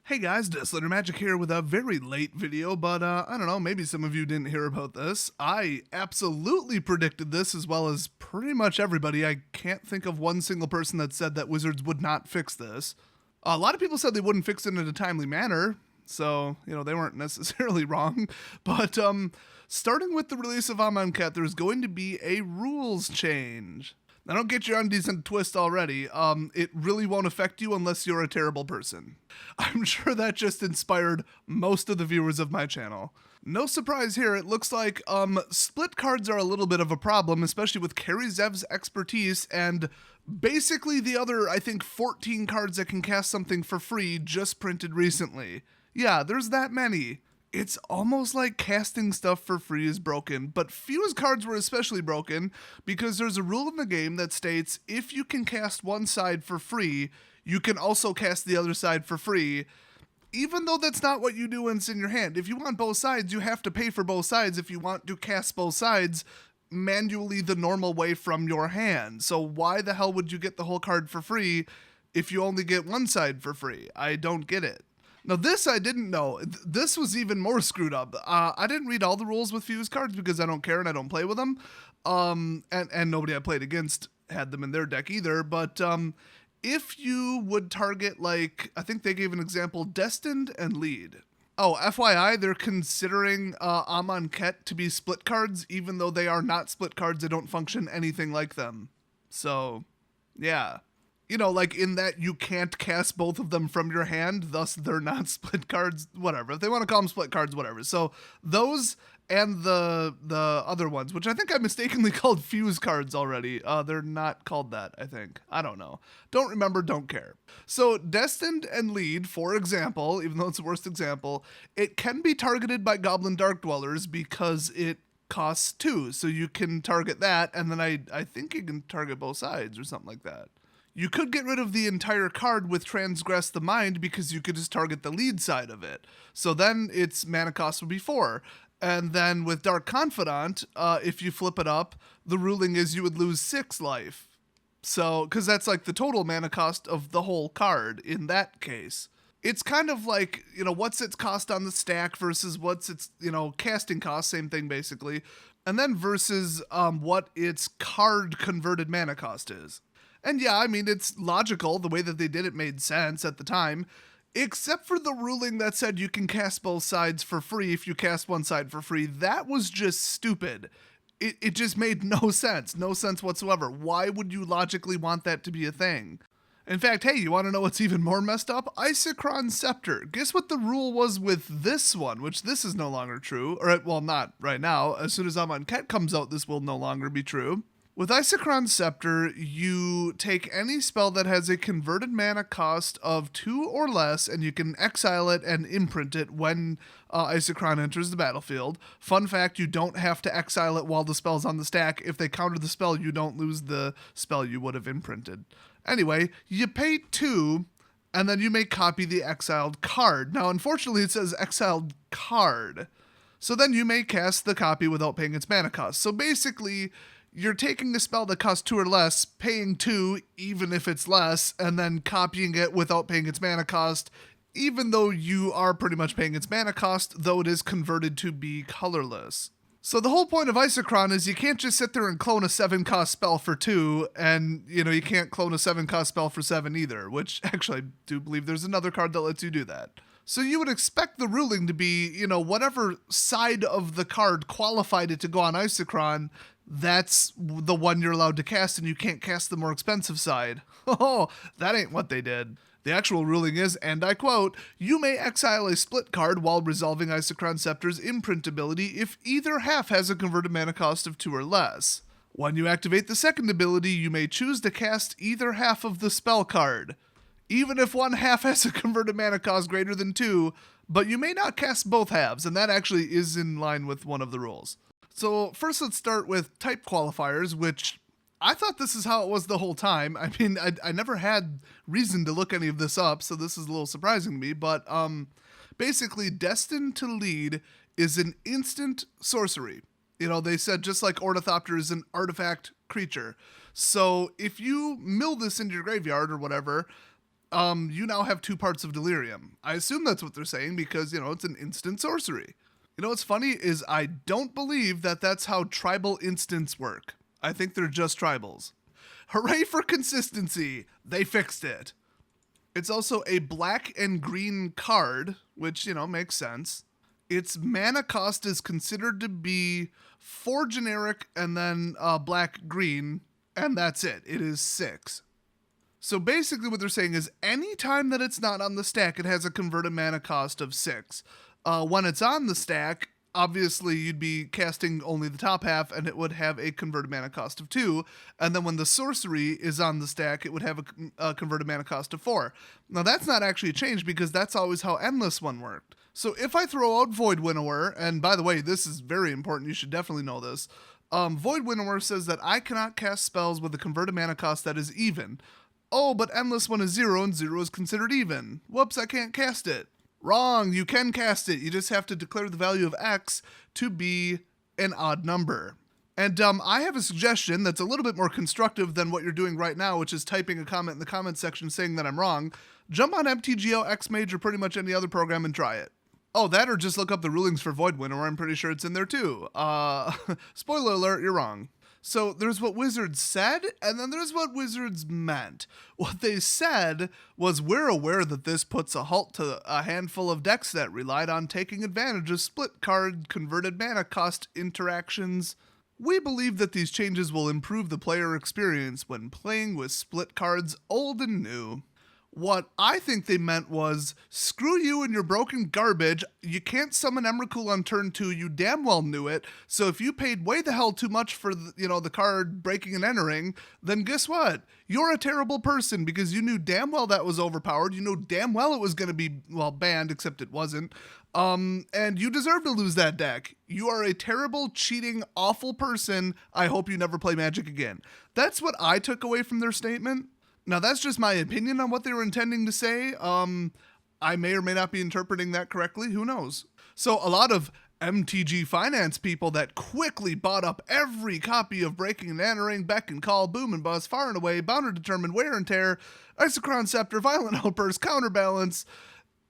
Hey guys, Deslater Magic here with a very late video, but I don't know, maybe some of you didn't hear about this. I absolutely predicted this as well as pretty much everybody. I can't think of one single person that said that Wizards would not fix this. A lot of people said they wouldn't fix it in a timely manner, so, they weren't necessarily wrong. But starting with the release of Amonkhet, there's going to be a rules change. Now, don't get your undies in a twist already. It really won't affect you unless you're a terrible person. I'm sure that just inspired most of the viewers of my channel. No surprise here, it looks like split cards are a little bit of a problem, especially with Kari Zev's expertise and basically the other, I think, 14 cards that can cast something for free just printed recently. Yeah, there's that many. It's almost like casting stuff for free is broken, but fuse cards were especially broken because there's a rule in the game that states if you can cast one side for free, you can also cast the other side for free, even though that's not what you do when it's in your hand. If you want both sides, you have to pay for both sides if you want to cast both sides manually the normal way from your hand. So why the hell would you get the whole card for free if you only get one side for free? I don't get it. Now, this I didn't know. This was even more screwed up. I didn't read all the rules with fuse cards because I don't care and I don't play with them. And nobody I played against had them in their deck either. But if you would target, like, I think they gave an example, Destined and Lead. Oh, FYI, they're considering Amonkhet to be split cards, even though they are not split cards. They don't function anything like them. So, yeah. Like in that you can't cast both of them from your hand, thus they're not split cards, whatever. If they want to call them split cards, whatever. So those and the other ones, which I think I mistakenly called fuse cards already. They're not called that, I think. I don't know. Don't remember, don't care. So Destined and Lead, for example, even though it's the worst example, it can be targeted by Goblin Dark Dwellers because it costs 2. So you can target that, and then I think you can target both sides or something like that. You could get rid of the entire card with Transgress the Mind because you could just target the lead side of it. So then its mana cost would be 4. And then with Dark Confidant, if you flip it up, the ruling is you would lose 6 life. So, because that's like the total mana cost of the whole card in that case. It's kind of like, what's its cost on the stack versus what's its, casting cost, same thing basically. And then versus what its card converted mana cost is. And yeah, I mean, it's logical. The way that they did it made sense at the time, except for the ruling that said you can cast both sides for free if you cast one side for free. That was just stupid. It just made no sense whatsoever. Why would you logically want that to be a thing? In fact, hey, you want to know what's even more messed up? Isochron Scepter. Guess what the rule was with this one, which this is no longer true. Or, well, not right now. As soon as Amonkhet comes out, this will no longer be true. With Isochron Scepter, you take any spell that has a converted mana cost of 2 or less, and you can exile it and imprint it when Isochron enters the battlefield. Fun fact, you don't have to exile it while the spell's on the stack. If they counter the spell, you don't lose the spell you would have imprinted. Anyway, you pay 2, and then you may copy the exiled card. Now, unfortunately, it says exiled card. So then you may cast the copy without paying its mana cost. So basically, you're taking a spell that costs 2 or less, paying 2 even if it's less, and then copying it without paying its mana cost, even though you are pretty much paying its mana cost, though it is converted to be colorless. So the whole point of Isochron is you can't just sit there and clone a 7-cost spell for 2, and, you can't clone a 7-cost spell for 7 either, which actually I do believe there's another card that lets you do that. So you would expect the ruling to be, whatever side of the card qualified it to go on Isochron, that's the one you're allowed to cast, and you can't cast the more expensive side. Oh, that ain't what they did. The actual ruling is, and I quote, you may exile a split card while resolving Isochron Scepter's imprint ability if either half has a converted mana cost of 2 or less. When you activate the second ability, you may choose to cast either half of the spell card, even if one half has a converted mana cost greater than 2, but you may not cast both halves, and that actually is in line with one of the rules. So first let's start with type qualifiers, which I thought this is how it was the whole time. I mean, I never had reason to look any of this up, so this is a little surprising to me, but basically Destined to Lead is an instant sorcery. They said just like Ornithopter is an artifact creature. So if you mill this into your graveyard or whatever, you now have 2 parts of delirium. I assume that's what they're saying because, it's an instant sorcery. You know what's funny is I don't believe that that's how tribal instants work. I think they're just tribals. Hooray for consistency! They fixed it. It's also a black and green card, which, makes sense. Its mana cost is considered to be 4 generic and then black-green, and that's it. It is 6. So basically what they're saying is anytime that it's not on the stack, it has a converted mana cost of 6. When it's on the stack, obviously you'd be casting only the top half and it would have a converted mana cost of 2. And then when the sorcery is on the stack, it would have a converted mana cost of 4. Now that's not actually a change because that's always how Endless One worked. So if I throw out Void Winnower, and by the way, this is very important, you should definitely know this. Void Winnower says that I cannot cast spells with a converted mana cost that is even. Oh, but Endless One is 0 and 0 is considered even. Whoops, I can't cast it. Wrong, you can cast it. You just have to declare the value of X to be an odd number. And I have a suggestion that's a little bit more constructive than what you're doing right now, which is typing a comment in the comment section saying that I'm wrong. Jump on MTGO, Xmage, or pretty much any other program and try it. Oh, that or just look up the rulings for Void Winnower. I'm pretty sure it's in there too. Spoiler alert, you're wrong. So there's what Wizards said, and then there's what Wizards meant. What they said was, we're aware that this puts a halt to a handful of decks that relied on taking advantage of split card converted mana cost interactions. We believe that these changes will improve the player experience when playing with split cards old and new. What I think they meant was, screw you and your broken garbage. You can't summon Emrakul on turn 2. You damn well knew it. So if you paid way the hell too much for the card breaking and entering, then guess what? You're a terrible person because you knew damn well that was overpowered. You know damn well it was going to be, banned, except it wasn't. And you deserve to lose that deck. You are a terrible, cheating, awful person. I hope you never play Magic again. That's what I took away from their statement. Now, that's just my opinion on what they were intending to say. I may or may not be interpreting that correctly. Who knows? So a lot of MTG Finance people that quickly bought up every copy of Breaking and Entering, Beck and Call, Boom and Buzz, Far and Away, Bound to Determine, Wear and Tear, Isochron Scepter, Violent Outburst, Counterbalance,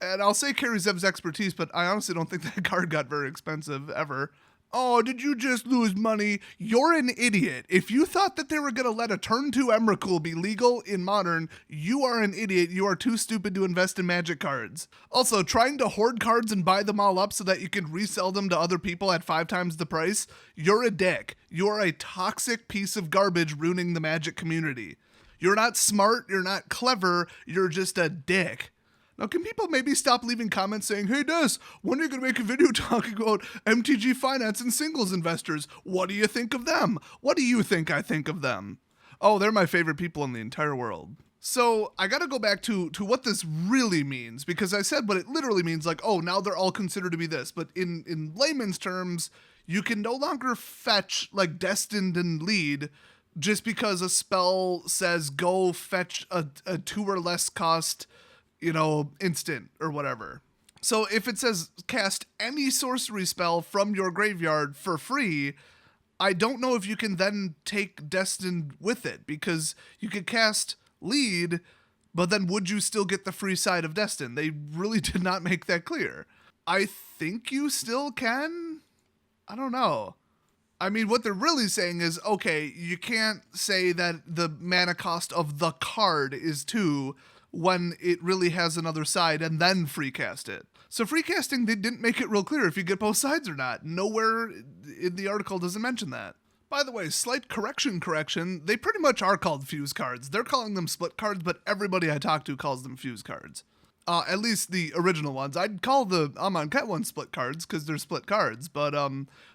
and I'll say Carrie Zev's Expertise, but I honestly don't think that card got very expensive ever. Oh, did you just lose money? You're an idiot. If you thought that they were going to let a turn 2 Emrakul be legal in Modern, you are an idiot. You are too stupid to invest in Magic cards. Also, trying to hoard cards and buy them all up so that you can resell them to other people at 5 times the price, you're a dick. You're a toxic piece of garbage ruining the Magic community. You're not smart, you're not clever, you're just a dick. Now, can people maybe stop leaving comments saying, hey, Des, when are you going to make a video talking about MTG Finance and singles investors? What do you think of them? What do you think I think of them? Oh, they're my favorite people in the entire world. So I got to go back to what this really means, because I said what it literally means, like, oh, now they're all considered to be this. But in layman's terms, you can no longer fetch, like, Destined and Lead just because a spell says go fetch a 2 or less cost instant or whatever. So if it says cast any sorcery spell from your graveyard for free, I don't know if you can then take Destined with it, because you could cast Lead, but then would you still get the free side of Destined? They really did not make that clear. I think you still can. I don't know. I mean, what they're really saying is, okay, you can't say that the mana cost of the card is 2 when it really has another side, and then free cast it. So free casting, they didn't make it real clear if you get both sides or not. Nowhere in the article doesn't mention that. By the way, slight correction, they pretty much are called fuse cards. They're calling them split cards, but everybody I talk to calls them fuse cards. At least the original ones. I'd call the Amonkhet ones split cards because they're split cards, but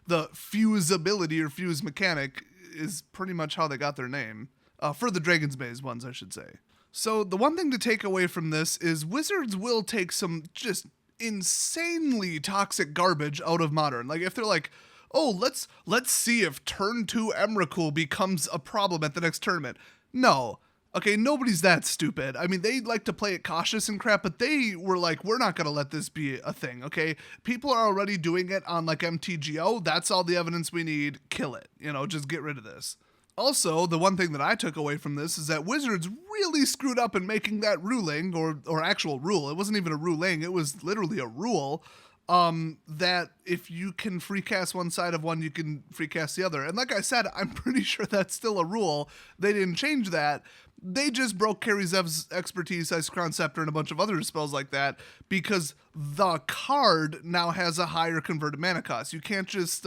the fuse ability or fuse mechanic is pretty much how they got their name. For the Dragon's Maze ones, I should say. So the one thing to take away from this is Wizards will take some just insanely toxic garbage out of Modern. Like if they're like, oh, let's see if turn 2 Emrakul becomes a problem at the next tournament. No. Okay, nobody's that stupid. I mean, they like to play it cautious and crap, but they were like, we're not going to let this be a thing, okay? People are already doing it on like MTGO. That's all the evidence we need. Kill it. Just get rid of this. Also, the one thing that I took away from this is that Wizards really screwed up in making that ruling, or actual rule. It wasn't even a ruling, it was literally a rule, that if you can free cast one side of one, you can free cast the other. And like I said, I'm pretty sure that's still a rule. They didn't change that. They just broke Kari Zev's expertise, Isochron Scepter, and a bunch of other spells like that because the card now has a higher converted mana cost. You can't just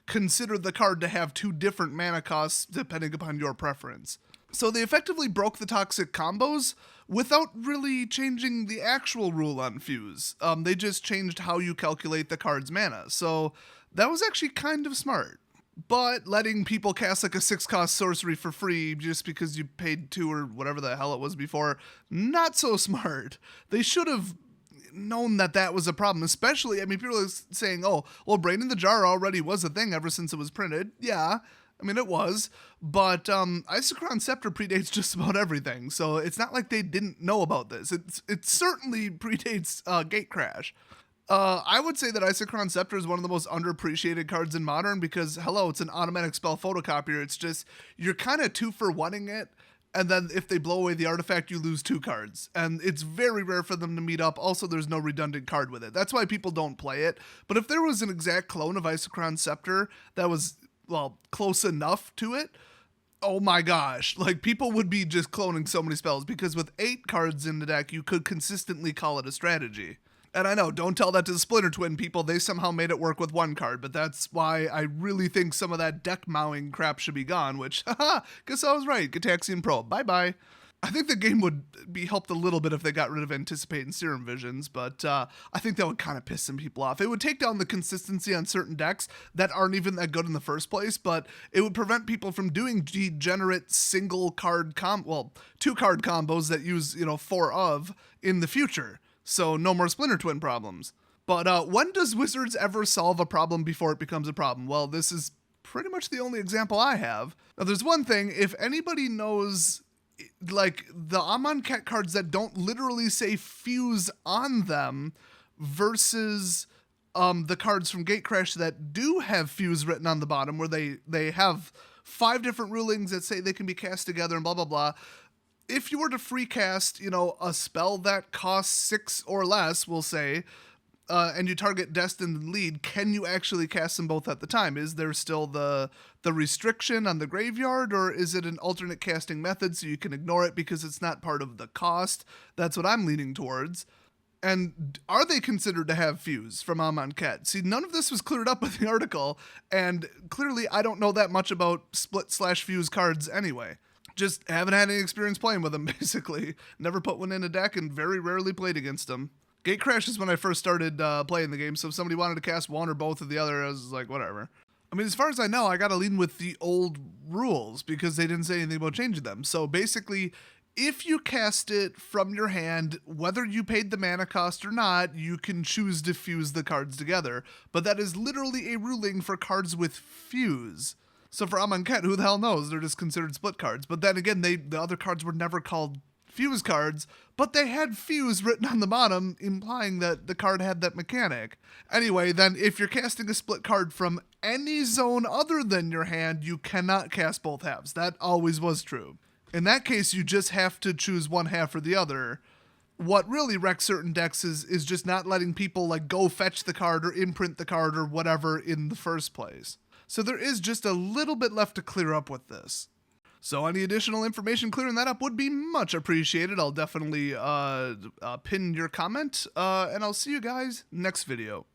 consider the card to have two different mana costs depending upon your preference. So they effectively broke the toxic combos without really changing the actual rule on Fuse. They just changed how you calculate the card's mana. So that was actually kind of smart. But letting people cast like a 6-cost sorcery for free just because you paid 2 or whatever the hell it was before, not so smart. They should have known that that was a problem, especially, I mean, people are saying, oh, well, Brain in the Jar already was a thing ever since it was printed. Yeah, I mean, it was, but Isochron Scepter predates just about everything, so it's not like they didn't know about this. It certainly predates Gatecrash. I would say that Isochron Scepter is one of the most underappreciated cards in Modern because, hello, it's an automatic spell photocopier. It's just, you're kind of 2-for-1ing it, and then if they blow away the artifact, you lose 2 cards. And it's very rare for them to meet up. Also, there's no redundant card with it. That's why people don't play it. But if there was an exact clone of Isochron Scepter that was, well, close enough to it, oh my gosh, like people would be just cloning so many spells because with 8 cards in the deck, you could consistently call it a strategy. And I know, don't tell that to the Splinter Twin people. They somehow made it work with 1 card, but that's why I really think some of that deck mowing crap should be gone, which, haha, guess I was right. Gataxian Probe, bye-bye. I think the game would be helped a little bit if they got rid of Anticipate and Serum Visions, but I think that would kind of piss some people off. It would take down the consistency on certain decks that aren't even that good in the first place, but it would prevent people from doing degenerate single-card 2-card combos that use, 4 of in the future. So no more Splinter Twin problems. But when does Wizards ever solve a problem before it becomes a problem? Well, this is pretty much the only example I have. Now, there's one thing. If anybody knows, like, the Amonkhet cards that don't literally say Fuse on them versus the cards from Gatecrash that do have Fuse written on the bottom, where they have 5 different rulings that say they can be cast together and blah, blah, blah. If you were to free cast, a spell that costs 6 or less, we'll say, and you target Destined and Lead, can you actually cast them both at the time? Is there still the restriction on the graveyard, or is it an alternate casting method so you can ignore it because it's not part of the cost? That's what I'm leaning towards. And are they considered to have Fuse from Amonkhet? See, none of this was cleared up with the article, and clearly I don't know that much about split/Fuse cards anyway. Just haven't had any experience playing with them, basically. Never put one in a deck and very rarely played against them. Gatecrash is when I first started playing the game, so if somebody wanted to cast one or both of the other, I was like, whatever. I mean, as far as I know, I gotta lean with the old rules because they didn't say anything about changing them. So basically, if you cast it from your hand, whether you paid the mana cost or not, you can choose to fuse the cards together. But that is literally a ruling for cards with Fuse. So for Amonkhet, who the hell knows? They're just considered split cards. But then again, the other cards were never called Fuse cards, but they had Fuse written on the bottom, implying that the card had that mechanic. Anyway, then if you're casting a split card from any zone other than your hand, you cannot cast both halves. That always was true. In that case, you just have to choose one half or the other. What really wrecks certain decks is just not letting people like go fetch the card or imprint the card or whatever in the first place. So there is just a little bit left to clear up with this. So any additional information clearing that up would be much appreciated. I'll definitely pin your comment, and I'll see you guys next video.